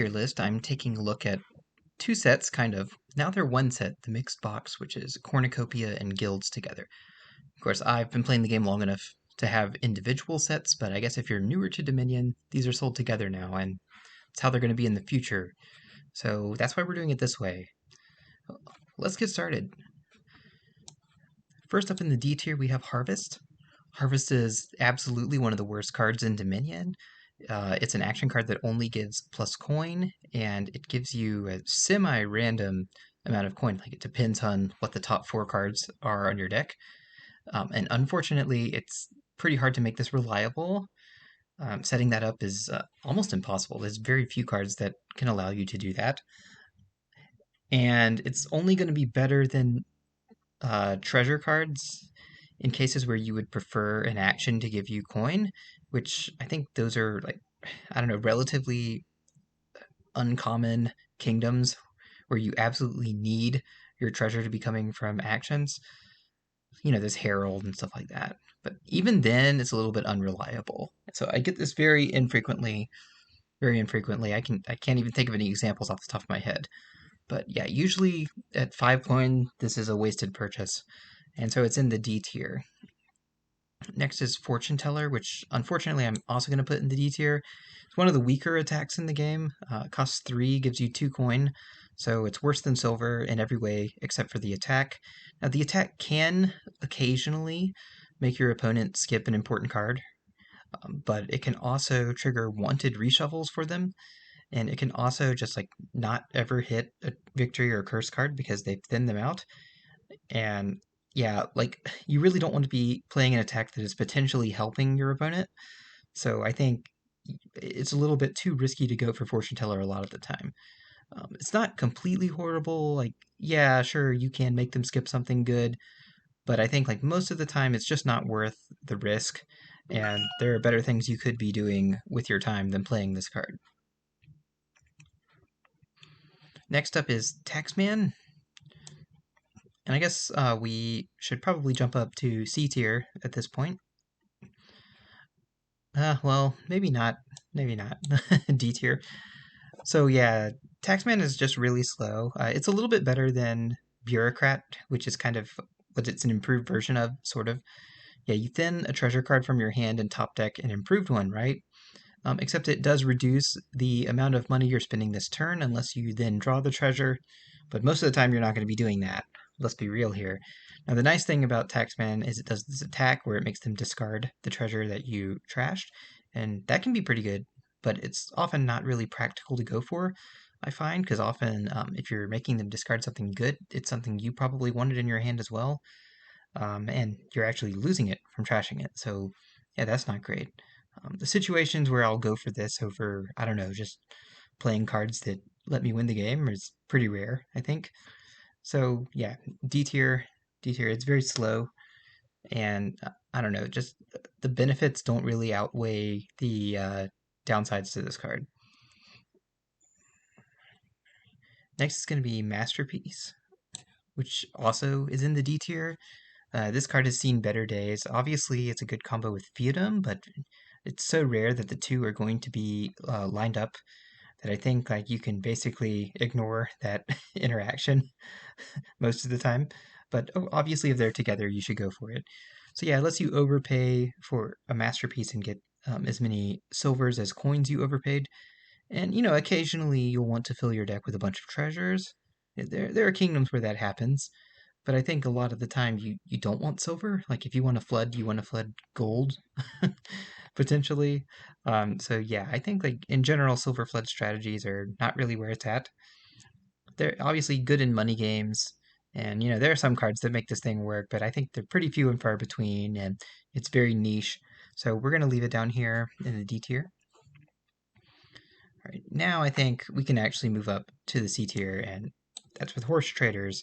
Your list, I'm taking a look at two sets, kind of. Now they're one set, the mixed box, which is Cornucopia and Guilds together. Of course, I've been playing the game long enough to have individual sets, but I guess if you're newer to Dominion, these are sold together now, and it's how they're going to be in the future. So that's why we're doing it this way. Let's get started. First up in the D tier, we have Harvest. Harvest is absolutely one of the worst cards in Dominion. It's an action card that only gives plus coin, and it gives you a semi-random amount of coin. Like, it depends on what the top four cards are on your deck. And unfortunately, it's pretty hard to make this reliable. Setting that up is almost impossible. There's very few cards that can allow you to do that. And it's only going to be better than treasure cards in cases where you would prefer an action to give you coin, which I think those are, like, I don't know, relatively uncommon kingdoms where you absolutely need your treasure to be coming from actions. There's Herald and stuff like that. But even then, it's a little bit unreliable. So I get this very infrequently, very infrequently. I can't even think of any examples off the top of my head. But yeah, usually at 5 coin, this is a wasted purchase. And so it's in the D tier. Next is Fortune Teller, which unfortunately I'm also going to put in the D tier. It's one of the weaker attacks in the game. It costs 3, gives you 2 coin, so it's worse than silver in every way except for the attack. Now, the attack can occasionally make your opponent skip an important card, but it can also trigger wanted reshuffles for them, and it can also just, like, not ever hit a victory or a curse card because they've thinned them out. And yeah, like, you really don't want to be playing an attack that is potentially helping your opponent. So I think it's a little bit too risky to go for Fortune Teller a lot of the time. It's not completely horrible. Like, yeah, sure, you can make them skip something good, but I think, like, most of the time it's just not worth the risk, and there are better things you could be doing with your time than playing this card. Next up is Taxman. And I guess we should probably jump up to C tier at this point. Well, maybe not. Maybe not. D tier. So yeah, Taxman is just really slow. It's a little bit better than Bureaucrat, which is kind of what it's an improved version of, sort of. Yeah, you thin a treasure card from your hand and top deck an improved one, right? Except it does reduce the amount of money you're spending this turn unless you then draw the treasure. But most of the time, you're not going to be doing that. Let's be real here. Now, the nice thing about Taxman is it does this attack where it makes them discard the treasure that you trashed, and that can be pretty good, but it's often not really practical to go for, I find, because often if you're making them discard something good, it's something you probably wanted in your hand as well, and you're actually losing it from trashing it. So yeah, that's not great. The situations where I'll go for this over, I don't know, just playing cards that let me win the game is pretty rare, I think. So yeah, D tier, D tier. It's very slow, and I don't know, just the benefits don't really outweigh the downsides to this card. Next is going to be Masterpiece, which also is in the D tier. This card has seen better days. Obviously, it's a good combo with Feudum, but it's so rare that the two are going to be lined up that I think, like, you can basically ignore that interaction most of the time. But obviously, if they're together, you should go for it. So yeah, it lets you overpay for a masterpiece and get as many silvers as coins you overpaid. And occasionally you'll want to fill your deck with a bunch of treasures. There are kingdoms where that happens, but I think a lot of the time you don't want silver. Like, if you want to flood, you want to flood gold, potentially. So yeah, I think, like, in general, silver flood strategies are not really where it's at. They're obviously good in money games, and there are some cards that make this thing work, but I think they're pretty few and far between, and it's very niche. So we're gonna leave it down here in the D tier. All right, now I think we can actually move up to the C tier, and that's with Horse Traders.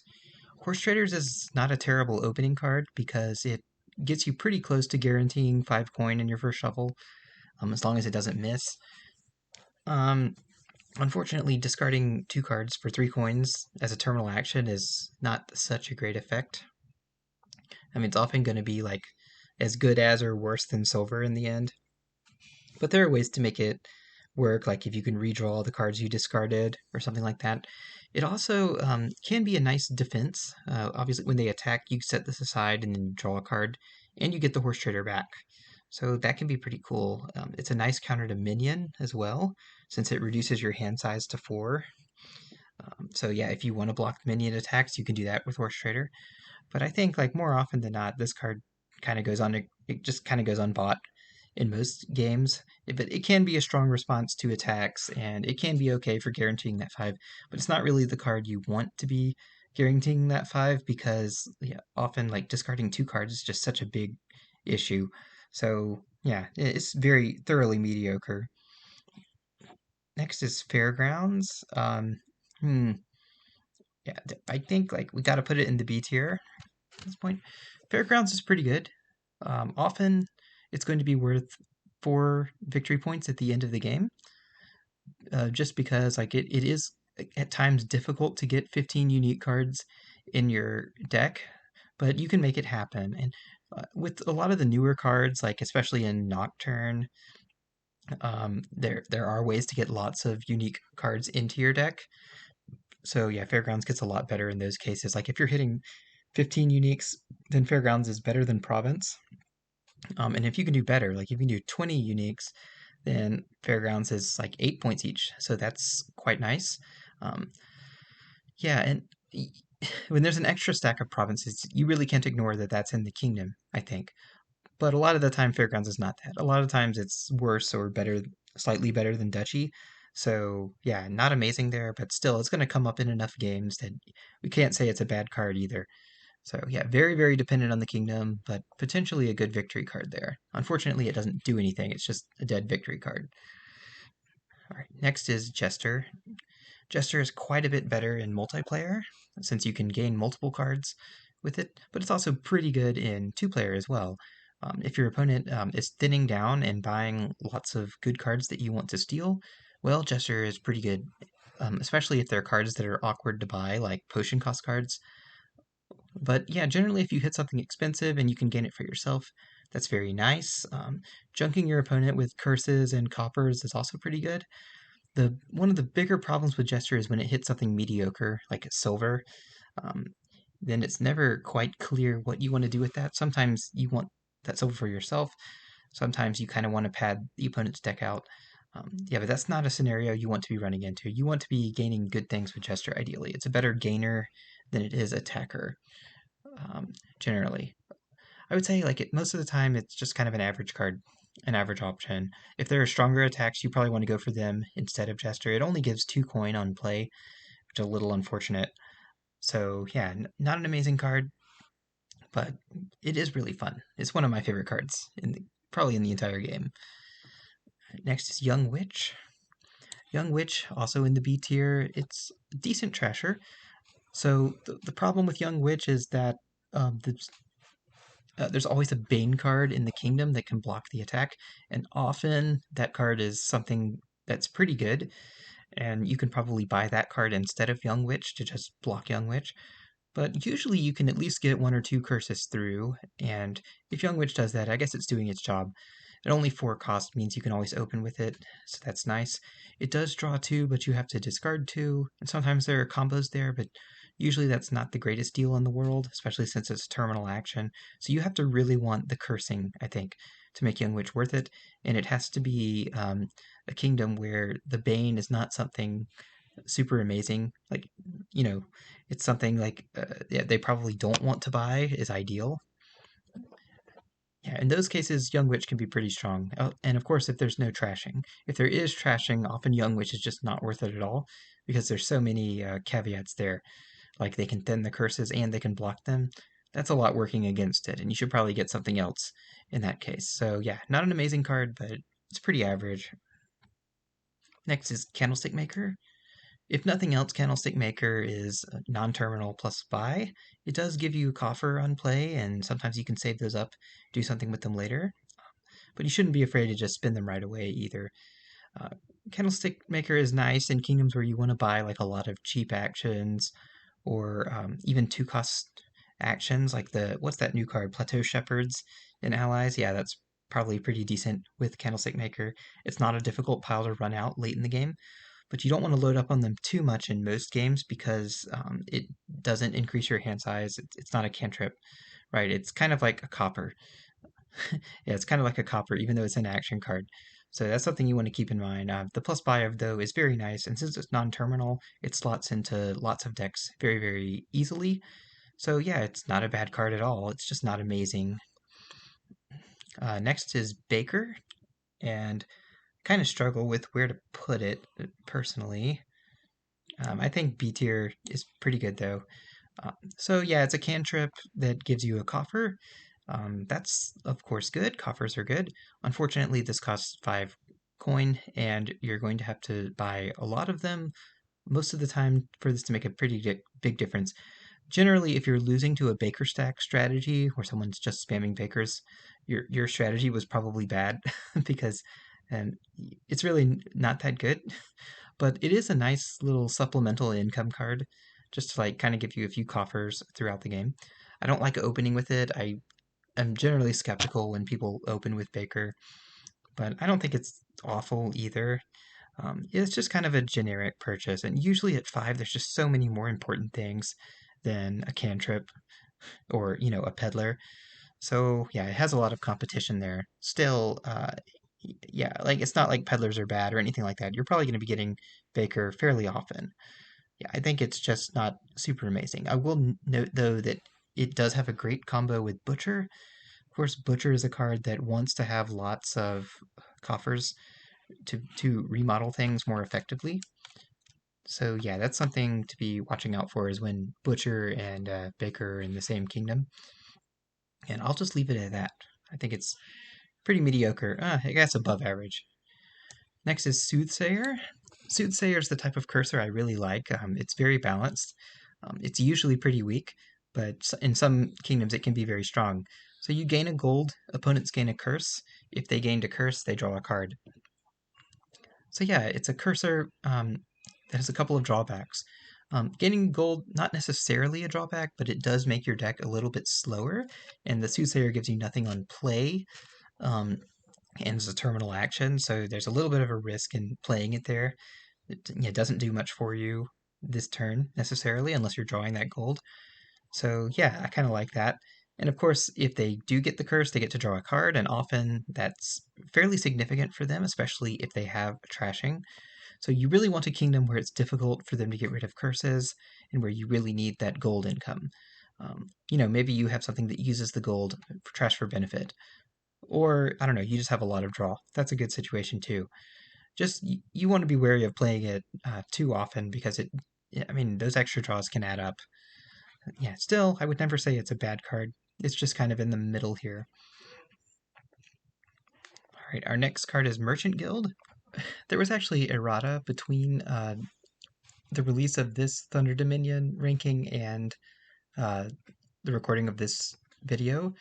Horse Traders is not a terrible opening card because it gets you pretty close to guaranteeing 5 coin in your first shuffle, as long as it doesn't miss. Unfortunately, discarding 2 cards for 3 coins as a terminal action is not such a great effect. I mean, it's often going to be, like, as good as or worse than silver in the end. But there are ways to make it work, like if you can redraw the cards you discarded or something like that. It also can be a nice defense. Obviously, when they attack, you set this aside and then draw a card, and you get the horse trader back. So that can be pretty cool. It's a nice counter to minion as well, since it reduces your hand size to 4. So yeah, if you want to block minion attacks, you can do that with horse trader. But I think like more often than not, this card kind of goes on. It just kind of goes unbought in most games. But it can be a strong response to attacks, and it can be okay for guaranteeing that 5. But it's not really the card you want to be guaranteeing that 5, because yeah, often like discarding 2 cards is just such a big issue. So yeah, it's very thoroughly mediocre. Next is Fairgrounds. Hmm, yeah, I think like we got to put it in the B tier at this point. Fairgrounds is pretty good. Often it's going to be worth 4 victory points at the end of the game, just because like it is at times difficult to get 15 unique cards in your deck, but you can make it happen. And with a lot of the newer cards, like especially in Nocturne, there are ways to get lots of unique cards into your deck. So yeah, Fairgrounds gets a lot better in those cases. Like if you're hitting 15 uniques, then Fairgrounds is better than Province. And if you can do better, like if you can do 20 uniques, then Fairgrounds is like 8 points each. So that's quite nice. Um, yeah, and when there's an extra stack of provinces, you really can't ignore that that's in the kingdom, I think. But a lot of the time, Fairgrounds is not that. A lot of times it's worse or better, slightly better than Duchy. So yeah, not amazing there, but still, it's going to come up in enough games that we can't say it's a bad card either. So yeah, very, very dependent on the kingdom, but potentially a good victory card there. Unfortunately, it doesn't do anything. It's just a dead victory card. All right, next is Jester. Jester is quite a bit better in multiplayer, since you can gain multiple cards with it, but it's also pretty good in 2-player as well. If your opponent is thinning down and buying lots of good cards that you want to steal, well, Jester is pretty good, especially if they're cards that are awkward to buy, like potion cost cards. But yeah, generally, if you hit something expensive and you can gain it for yourself, that's very nice. Junking your opponent with curses and coppers is also pretty good. The one of the bigger problems with Jester is when it hits something mediocre, like a silver. Um, then it's never quite clear what you want to do with that. Sometimes you want that silver for yourself. Sometimes you kind of want to pad the opponent's deck out. Yeah, but that's not a scenario you want to be running into. You want to be gaining good things with Jester, ideally. It's a better gainer than it is attacker, generally. I would say like most of the time it's just kind of an average card, an average option. If there are stronger attacks, you probably want to go for them instead of Jester. It only gives 2 coin on play, which is a little unfortunate. So yeah, not an amazing card, but it is really fun. It's one of my favorite cards probably in the entire game. Next is Young Witch. Young Witch, also in the B tier. It's a decent trasher. So the problem with Young Witch is that there's always a Bane card in the kingdom that can block the attack, and often that card is something that's pretty good, and you can probably buy that card instead of Young Witch to just block Young Witch. But usually you can at least get 1 or 2 curses through, and if Young Witch does that, I guess it's doing its job. At only 4 cost means you can always open with it, so that's nice. It does draw 2, but you have to discard 2, and sometimes there are combos there, but usually that's not the greatest deal in the world, especially since it's terminal action. So you have to really want the cursing, I think, to make Young Witch worth it, and it has to be a kingdom where the Bane is not something super amazing. Like, it's something like yeah, they probably don't want to buy is ideal. Yeah, in those cases, Young Witch can be pretty strong. Oh, and of course, if there's no trashing. If there is trashing, often Young Witch is just not worth it at all because there's so many caveats there. Like they can thin the curses and they can block them. That's a lot working against it, and you should probably get something else in that case. So yeah, not an amazing card, but it's pretty average. Next is Candlestick Maker. If nothing else, Candlestick Maker is non-terminal plus buy. It does give you coffer on play, and sometimes you can save those up, do something with them later. But you shouldn't be afraid to just spin them right away either. Uh, Candlestick Maker is nice in kingdoms where you want to buy like a lot of cheap actions, or even 2 cost actions, like what's that new card, Plateau Shepherds in Allies? Yeah, that's probably pretty decent with Candlestick Maker. It's not a difficult pile to run out late in the game, but you don't want to load up on them too much in most games because it doesn't increase your hand size. It's not a cantrip, right? It's kind of like a copper. Yeah, it's kind of like a copper, even though it's an action card. So that's something you want to keep in mind. The plus buy, though, is very nice, and since it's non-terminal, it slots into lots of decks very, very easily. So yeah, it's not a bad card at all. It's just not amazing. Next is Baker, and kind of struggle with where to put it personally. I think B tier is pretty good though. So yeah, it's a cantrip that gives you a coffer. That's of course good. Coffers are good. Unfortunately, this costs 5 coin, and you're going to have to buy a lot of them most of the time for this to make a pretty big difference. Generally, if you're losing to a baker stack strategy where someone's just spamming bakers, your strategy was probably bad because and it's really not that good. But it is a nice little supplemental income card just to like kind of give you a few coffers throughout the game. I don't like opening with it. I am generally skeptical when people open with Baker, but I don't think it's awful either. It's just kind of a generic purchase, and usually at 5, there's just so many more important things than a cantrip or a peddler. So yeah, it has a lot of competition there. Still, yeah, like it's not like peddlers are bad or anything like that. You're probably going to be getting Baker fairly often. Yeah, I think it's just not super amazing. I will note though that it does have a great combo with Butcher. Of course, Butcher is a card that wants to have lots of coffers to remodel things more effectively. So yeah, that's something to be watching out for is when Butcher and Baker are in the same kingdom. And I'll just leave it at that. I think it's pretty mediocre. I guess above average. Next is Soothsayer. Soothsayer is the type of cursor I really like. It's very balanced. It's usually pretty weak, but in some kingdoms it can be very strong. So you gain a gold, opponents gain a curse. If they gained a curse, they draw a card. So yeah, it's a cursor that has a couple of drawbacks. Gaining gold, not necessarily a drawback, but it does make your deck a little bit slower, and the Soothsayer gives you nothing on play, and it's a terminal action, so there's a little bit of a risk in playing it there. It doesn't do much for you this turn necessarily, unless you're drawing that gold. So yeah, I kind of like that. And of course, if they do get the curse, they get to draw a card, and often that's fairly significant for them, especially if they have trashing. So you really want a kingdom where it's difficult for them to get rid of curses and where you really need that gold income. Maybe you have something that uses the gold for trash for benefit. Or, I don't know, you just have a lot of draw. That's a good situation too. Just, you want to be wary of playing it too often because I mean, those extra draws can add up. Yeah, still, I would never say it's a bad card. It's just kind of in the middle here. All right, our next card is Merchant Guild. There was actually errata between the release of this Thunder Dominion ranking and uh, the recording of this video,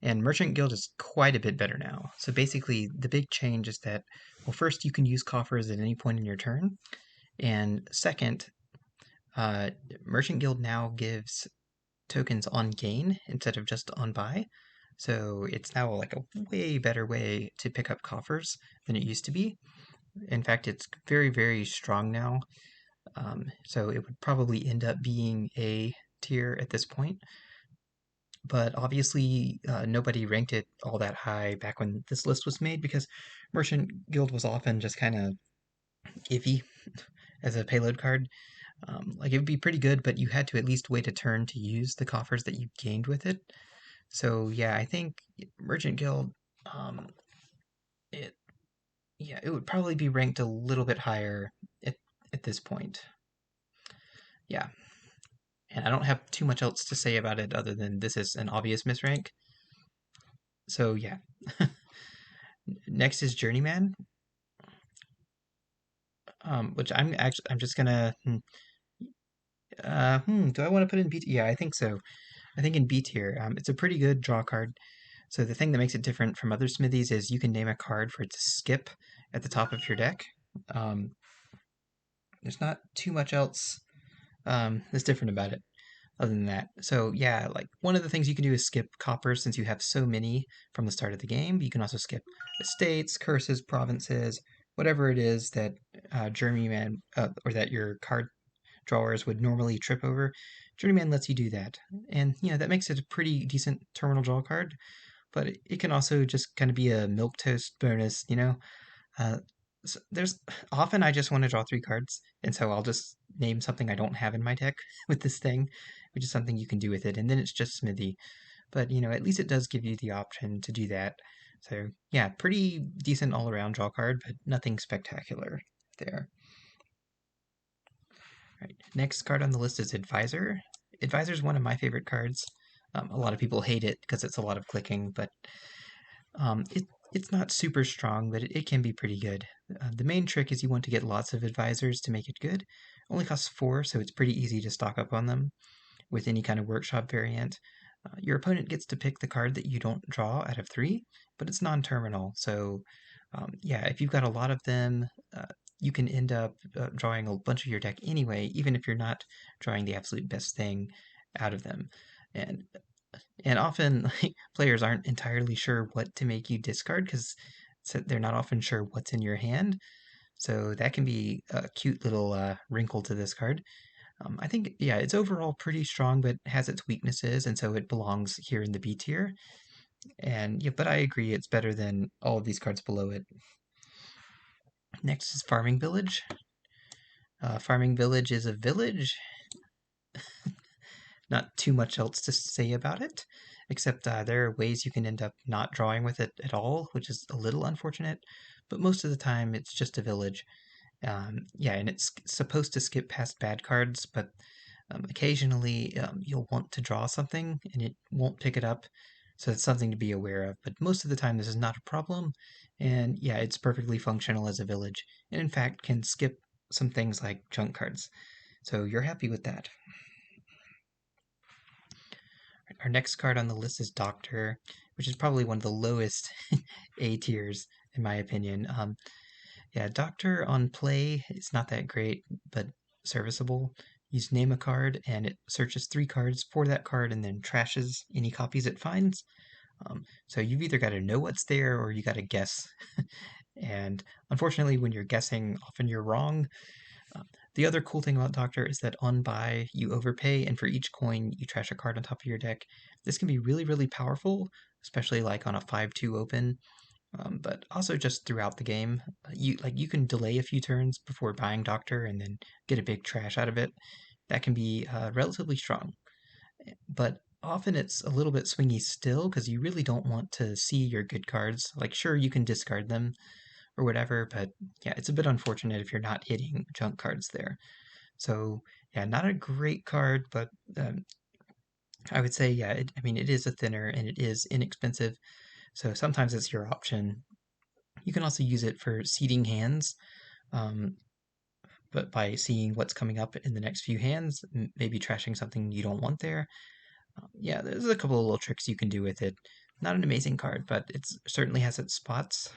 and Merchant Guild is quite a bit better now. So basically, the big change is that, well, first, you can use coffers at any point in your turn, and second, uh, Merchant Guild now gives tokens on gain instead of just on buy. So it's now like a way better way to pick up coffers than it used to be. In fact, it's very, very strong now. So it would probably end up being A tier at this point. But obviously, nobody ranked it all that high back when this list was made because Merchant Guild was often just kind of iffy as a payload card. Like it would be pretty good, but you had to at least wait a turn to use the coffers that you gained with it. So yeah, I think Merchant Guild, um, it it would probably be ranked a little bit higher at at this point. Yeah, and I don't have too much else to say about it other than this is an obvious misrank. So yeah. Next is Journeyman, which I'm just gonna. Do I want to put in B tier? Yeah, I think so. I think in B tier, it's a pretty good draw card. So the thing that makes it different from other smithies is you can name a card for it to skip at the top of your deck. Um, there's not too much else that's different about it. other than that. So yeah, like one of the things you can do is skip copper since you have so many from the start of the game. You can also skip estates, curses, provinces, whatever it is that journeyman or that your card drawers would normally trip over. Journeyman lets you do that, and that makes it a pretty decent terminal draw card. But it can also just kind of be a milquetoast bonus. Uh, so there's often I just want to draw three cards, and so I'll just name something I don't have in my deck with this thing, which is something you can do with it, and then it's just Smithy. But at least it does give you the option to do that. So yeah, pretty decent all around draw card, but nothing spectacular there. Right. Next card on the list is Advisor. Advisor is one of my favorite cards. A lot of people hate it because it's a lot of clicking, but it's not super strong, but it can be pretty good. The main trick is you want to get lots of advisors to make it good. Only costs 4, so it's pretty easy to stock up on them with any kind of workshop variant. Your opponent gets to pick the card that you don't draw out of 3, but it's non-terminal, so yeah, if you've got a lot of them, you can end up drawing a bunch of your deck anyway, even if you're not drawing the absolute best thing out of them. And and often players aren't entirely sure what to make you discard because they're not often sure what's in your hand. So that can be a cute little wrinkle to this card. I think, yeah, it's overall pretty strong, but has its weaknesses, and so it belongs here in the B tier. And yeah, but I agree, it's better than all of these cards below it. Next is Farming Village. Farming Village is a village. Not too much else to say about it, except there are ways you can end up not drawing with it at all, which is a little unfortunate. But most of the time, it's just a village. Yeah, and it's supposed to skip past bad cards, but occasionally you'll want to draw something and it won't pick it up. So it's something to be aware of. But most of the time, this is not a problem. And yeah, it's perfectly functional as a village. And in fact, can skip some things like junk cards. So you're happy with that. Our next card on the list is Doctor, which is probably one of the lowest A tiers, in my opinion. Yeah, Doctor on play is not that great, but serviceable. You just name a card, and it searches 3 cards for that card and then trashes any copies it finds. So you've either got to know what's there or you got to guess. And unfortunately, when you're guessing, often you're wrong. The other cool thing about Doctor is that on buy, you overpay, and for each coin, you trash a card on top of your deck. This can be really, really powerful, especially like on a 5-2 open, but also just throughout the game. You can delay a few turns before buying Doctor and then get a big trash out of it. That can be relatively strong, but often it's a little bit swingy still because you really don't want to see your good cards. Like, sure, you can discard them or whatever, but yeah, it's a bit unfortunate if you're not hitting junk cards there. So yeah, not a great card, but I would say yeah. I mean, it is a thinner and it is inexpensive, so sometimes it's your option. You can also use it for seeding hands, um, but by seeing what's coming up in the next few hands, maybe trashing something you don't want there. Yeah, there's a couple of little tricks you can do with it. Not an amazing card, but it certainly has its spots.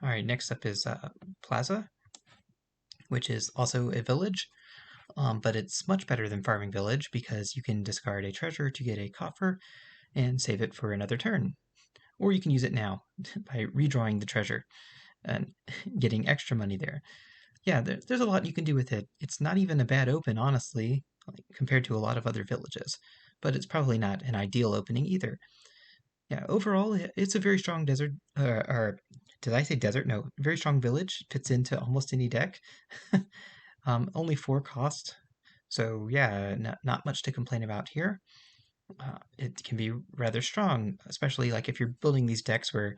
All right, next up is Plaza, which is also a village. But it's much better than Farming Village because you can discard a treasure to get a coffer and save it for another turn. Or you can use it now by redrawing the treasure and getting extra money there. Yeah, there's a lot you can do with it. It's not even a bad open, honestly, like, compared to a lot of other villages. But it's probably not an ideal opening either. Yeah, overall, it's a very strong desert, or did I say desert? No, very strong village. Fits into almost any deck. Only 4 cost, so yeah, not much to complain about here. It can be rather strong, especially like if you're building these decks where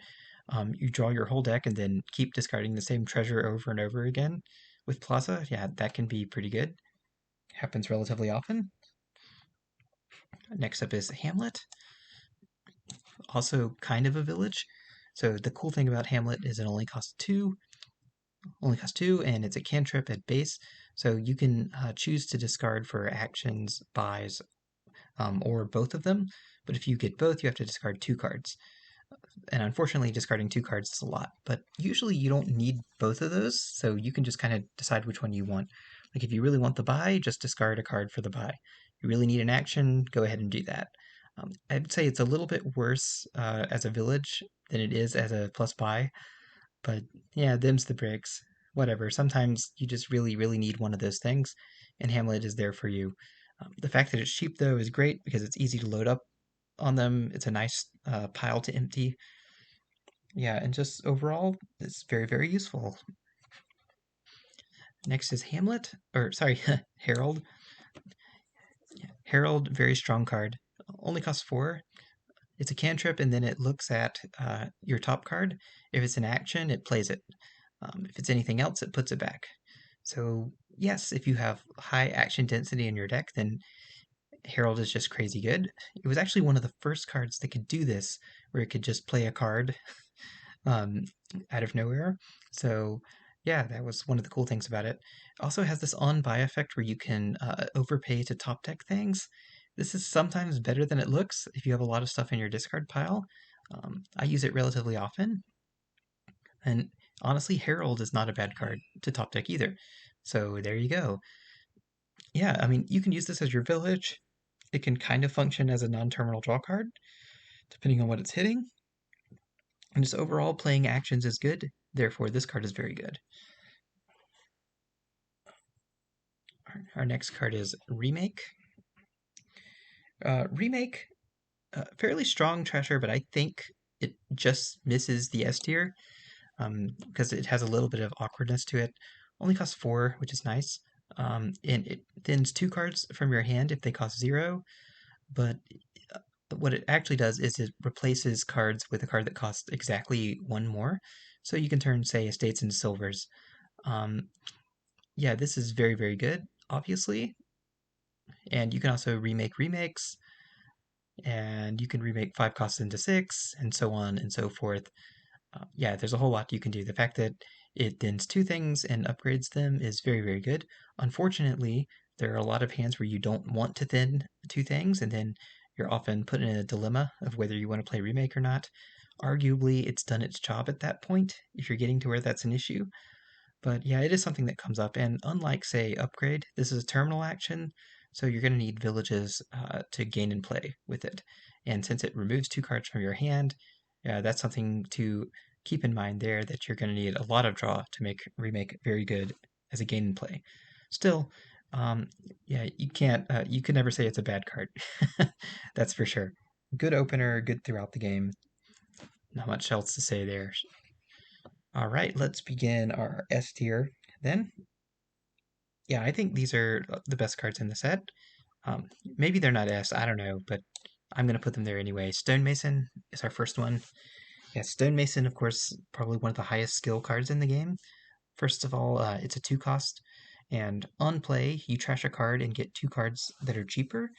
you draw your whole deck and then keep discarding the same treasure over and over again. With Plaza, yeah, that can be pretty good. Happens relatively often. Next up is Hamlet, also kind of a village. So the cool thing about Hamlet is it only costs 2, and it's a cantrip at base. So you can choose to discard for actions, buys, or both of them. But if you get both, you have to discard 2 cards. And unfortunately, discarding 2 cards is a lot. But usually you don't need both of those, so you can just kind of decide which one you want. Like if you really want the buy, just discard a card for the buy. You really need an action, go ahead and do that. I'd say it's a little bit worse as a village than it is as a plus buy, but yeah, them's the breaks. Whatever. Sometimes you just really, really need one of those things, and Hamlet is there for you. The fact that it's cheap, though, is great because it's easy to load up on them. It's a nice pile to empty. Yeah, and just overall, it's very, very useful. Next is Hamlet, or sorry, Herald. Herald, very strong card. Only costs 4. It's a cantrip, and then it looks at your top card. If it's an action, it plays it. If it's anything else, it puts it back. So, yes, if you have high action density in your deck, then Herald is just crazy good. It was actually one of the first cards that could do this, where it could just play a card um, out of nowhere. So, yeah, that was one of the cool things about it. Also has this on-buy effect where you can overpay to top deck things. This is sometimes better than it looks if you have a lot of stuff in your discard pile. I use it relatively often, and honestly, Herald is not a bad card to top deck either. So there you go. Yeah, I mean, you can use this as your village. It can kind of function as a non-terminal draw card, depending on what it's hitting. And just overall, playing actions is good. Therefore, this card is very good. Our next card is Remake. Remake, fairly strong treasure, but I think it just misses the S tier because it has a little bit of awkwardness to it. Only costs 4, which is nice. And it thins 2 cards from your hand if they cost 0, but what it actually does is it replaces cards with a card that costs exactly 1 more. So you can turn, say, estates into silvers. Um, yeah, this is very, very good, obviously. And you can also remake remakes, and you can remake 5 costs into 6, and so on and so forth. Yeah, there's a whole lot you can do. The fact that it thins 2 things and upgrades them is very, very good. Unfortunately, there are a lot of hands where you don't want to thin 2 things, and then you're often put in a dilemma of whether you want to play remake or not. Arguably, it's done its job at that point, if you're getting to where that's an issue. But yeah, it is something that comes up, and unlike, say, Upgrade, this is a terminal action, so you're going to need villages to gain and play with it. And since it removes 2 cards from your hand, that's something to keep in mind there, that you're going to need a lot of draw to make Remake very good as a gain and play. Still, um, yeah, you can never say it's a bad card. That's for sure. Good opener, good throughout the game. Not much else to say there. All right, let's begin our S tier then. Yeah, I think these are the best cards in the set. Maybe they're not S, I don't know, but I'm going to put them there anyway. Stonemason is our first one. Yeah, Stonemason, of course, probably one of the highest skill cards in the game. First of all, it's a 2 cost, and on play, you trash a card and get 2 cards that are cheaper.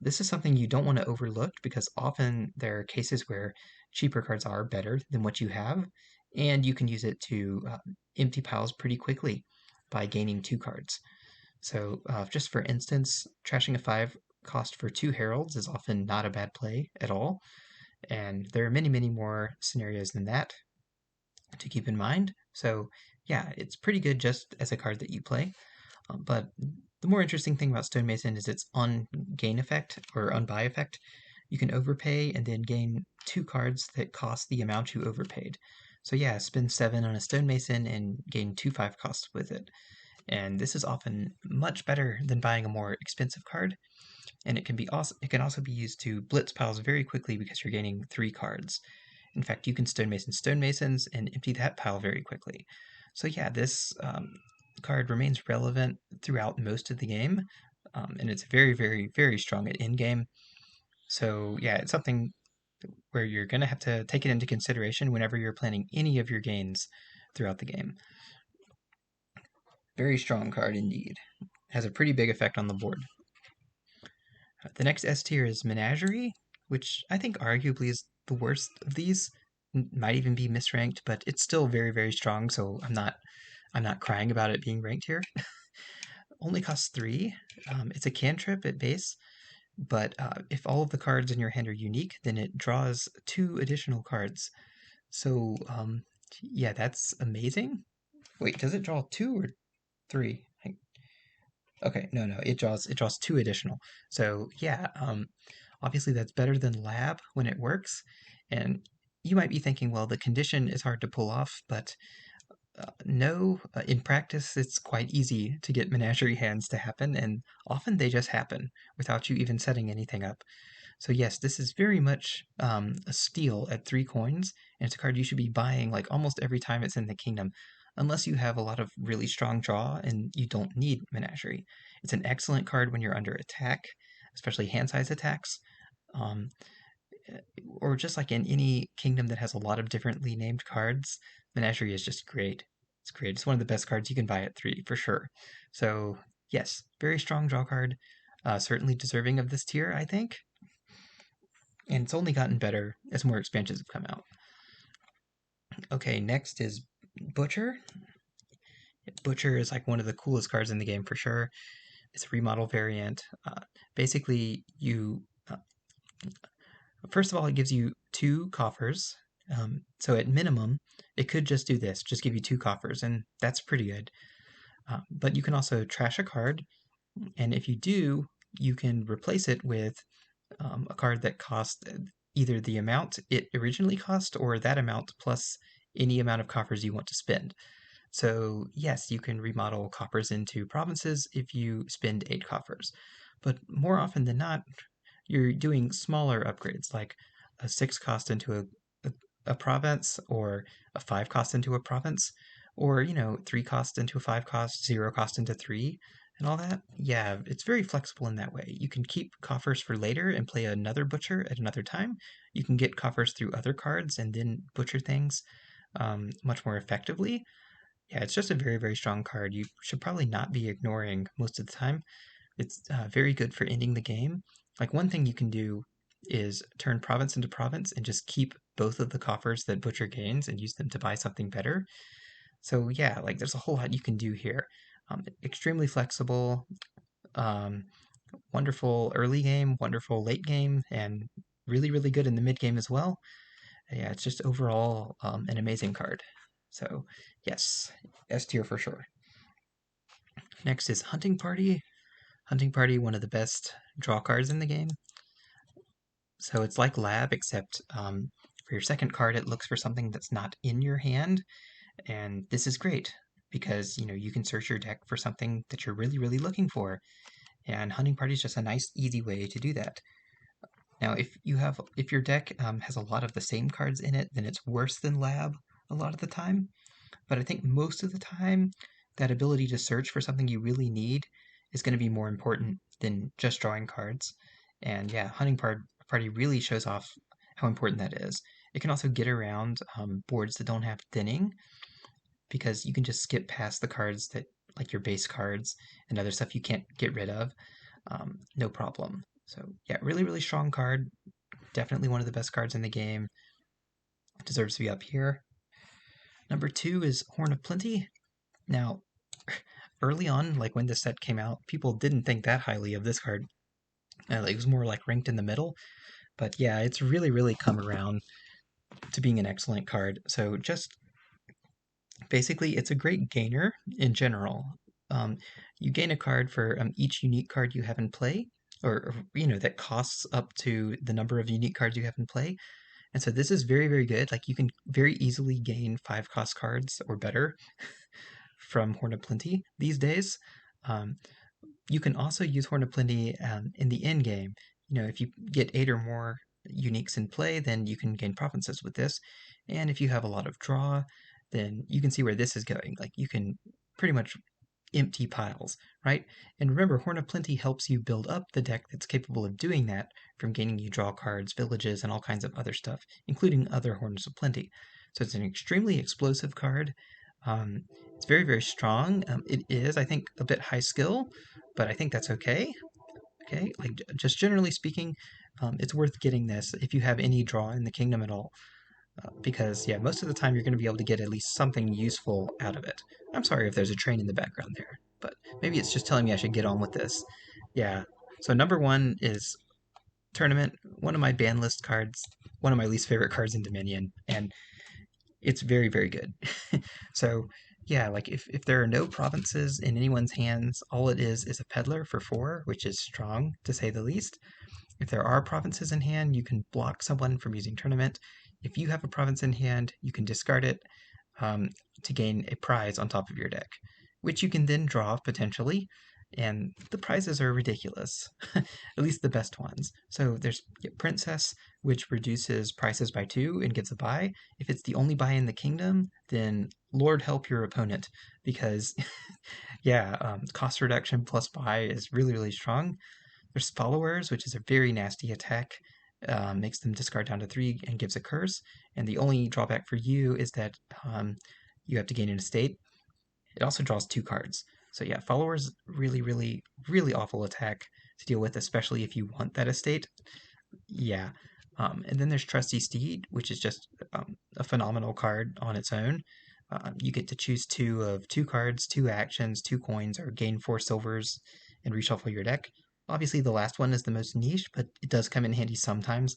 This is something you don't want to overlook because often there are cases where cheaper cards are better than what you have, and you can use it to empty piles pretty quickly by gaining 2 cards. So, just for instance, trashing a 5 cost for 2 heralds is often not a bad play at all, and there are many, many more scenarios than that to keep in mind. So, yeah, it's pretty good just as a card that you play. But the more interesting thing about Stonemason is its on gain effect or on buy effect. You can overpay and then gain 2 cards that cost the amount you overpaid. So yeah, spend 7 on a Stonemason and gain 2 5 costs with it. And this is often much better than buying a more expensive card. And it can also be used to blitz piles very quickly because you're gaining 3 cards. In fact, you can Stonemason Stonemasons and empty that pile very quickly. So yeah, this card remains relevant throughout most of the game, and it's very, very, very strong at end game. So yeah, it's something where you're going to have to take it into consideration whenever you're planning any of your gains throughout the game. Very strong card indeed. Has a pretty big effect on the board. The next S tier is Menagerie, which I think arguably is the worst of these. Might even be misranked, but it's still very, very strong, so I'm not crying about it being ranked here. Only costs 3. It's a cantrip at base, but if all of the cards in your hand are unique, then it draws 2 additional cards. So, yeah, that's amazing. Wait, does it draw 2 or 3? Okay, no, it draws two additional. So yeah, obviously that's better than lab when it works. And you might be thinking, well, the condition is hard to pull off, but no, in practice, it's quite easy to get menagerie hands to happen, and often they just happen without you even setting anything up. So yes, this is very much a steal at 3 coins, and it's a card you should be buying like almost every time it's in the kingdom, unless you have a lot of really strong draw and you don't need Menagerie. It's an excellent card when you're under attack, especially hand size attacks, um, or just like in any kingdom that has a lot of differently named cards. Menagerie is just great. It's great. It's one of the best cards you can buy at 3 for sure. So yes, very strong draw card. Certainly deserving of this tier, I think, and it's only gotten better as more expansions have come out. Okay, next is Butcher. Butcher is like one of the coolest cards in the game for sure. It's a remodel variant. Basically, you first of all, it gives you 2 coffers. So at minimum, it could just do this, just give you 2 coffers, and that's pretty good. But you can also trash a card, and if you do, you can replace it with a card that costs either the amount it originally cost or that amount plus any amount of coffers you want to spend. So, yes, you can remodel coffers into provinces if you spend 8 coffers. But more often than not, you're doing smaller upgrades like a 6 cost into a province or a 5 cost into a province or 3 cost into a 5 cost, 0 cost into 3 and all that. Yeah, it's very flexible in that way. You can keep coffers for later and play another butcher at another time. You can get coffers through other cards and then butcher things much more effectively. Yeah, it's just a very, very strong card. You should probably not be ignoring most of the time. It's very good for ending the game. Like one thing you can do is turn province into province and just keep both of the coffers that Butcher gains and use them to buy something better. So yeah, like there's a whole lot you can do here. Extremely flexible, um, wonderful early game, wonderful late game, and really, really good in the mid game as well. Yeah, it's just overall an amazing card. So yes, S tier for sure. Next is Hunting Party. Hunting Party, one of the best draw cards in the game. So it's like Lab, except for your second card, it looks for something that's not in your hand. And this is great because you can search your deck for something that you're really, really looking for. And Hunting Party is just a nice, easy way to do that. Now, if your deck has a lot of the same cards in it, then it's worse than Lab a lot of the time. But I think most of the time, that ability to search for something you really need is going to be more important than just drawing cards. And yeah, Party really shows off how important that is. It can also get around boards that don't have thinning because you can just skip past the cards that, like your base cards and other stuff you can't get rid of, no problem. So yeah, really, really strong card. Definitely one of the best cards in the game. Deserves to be up here. Number 2 is Horn of Plenty. Now, early on, like when this set came out, people didn't think that highly of this card. It was more like ranked in the middle. But yeah, it's really, really come around to being an excellent card. So just basically, it's a great gainer in general. You gain a card for each unique card you have in play, or that costs up to the number of unique cards you have in play. And so this is very, very good. Like you can very easily gain 5 cost cards or better from Horn of Plenty these days. Um, you can also use Horn of Plenty in the end game. If you get 8 or more uniques in play, then you can gain provinces with this. And if you have a lot of draw, then you can see where this is going. Like you can pretty much empty piles, right? And remember, Horn of Plenty helps you build up the deck that's capable of doing that from gaining you draw cards, villages, and all kinds of other stuff, including other Horns of Plenty. So it's an extremely explosive card. Um, it's very, very strong. It is, I think, a bit high skill, but I think that's okay. Okay, like just generally speaking, it's worth getting this if you have any draw in the kingdom at all. Because yeah, most of the time you're going to be able to get at least something useful out of it. I'm sorry if there's a train in the background there, but maybe it's just telling me I should get on with this. Yeah. So number 1 is Tournament, one of my ban list cards, one of my least favorite cards in Dominion, and it's very, very good. So Yeah, like if there are no provinces in anyone's hands, all it is a peddler for 4, which is strong to say the least. If there are provinces in hand, you can block someone from using tournament. If you have a province in hand, you can discard it um, to gain a prize on top of your deck, which you can then draw potentially. And the prizes are ridiculous, at least the best ones. So there's Princess, which reduces prices by 2 and gives a buy. If it's the only buy in the kingdom, then Lord help your opponent, because yeah, cost reduction plus buy is really, really strong. There's Followers, which is a very nasty attack. Makes them discard down to 3 and gives a curse. And the only drawback for you is that you have to gain an estate. It also draws 2 cards. So yeah, Followers, really, really, really awful attack to deal with, especially if you want that estate. Yeah. And then there's Trusty Steed, which is just a phenomenal card on its own. You get to choose 2 of 2 cards, 2 actions, 2 coins, or gain 4 silvers and reshuffle your deck. Obviously, the last one is the most niche, but it does come in handy sometimes.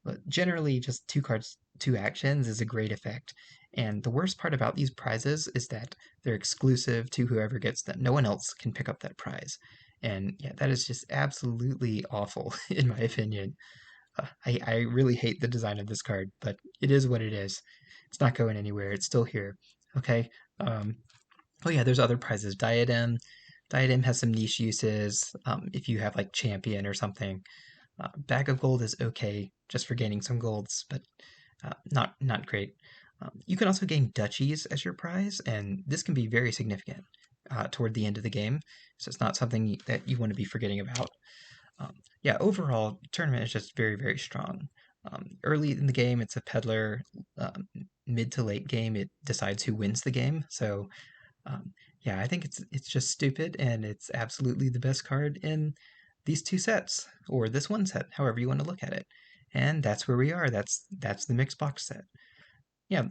But generally, just 2 cards, 2 actions is a great effect. And the worst part about these prizes is that they're exclusive to whoever gets them. No one else can pick up that prize. And yeah, that is just absolutely awful, in my opinion. I really hate the design of this card, but it is what it is. It's not going anywhere. It's still here. Okay. Um, oh yeah, there's other prizes. Diadem. Diadem has some niche uses. If you have like champion or something. Bag of gold is okay just for gaining some golds, but not great. You can also gain duchies as your prize, and this can be very significant toward the end of the game. So it's not something that you want to be forgetting about. Yeah, overall, tournament is just very, very strong. Early in the game, it's a peddler. Mid to late game, it decides who wins the game. So, um, yeah, I think it's just stupid, and it's absolutely the best card in these 2 sets, or this one set, however you want to look at it. And that's where we are. That's the mixed box set. Yeah,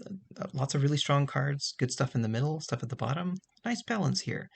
lots of really strong cards, good stuff in the middle, stuff at the bottom. Nice balance here.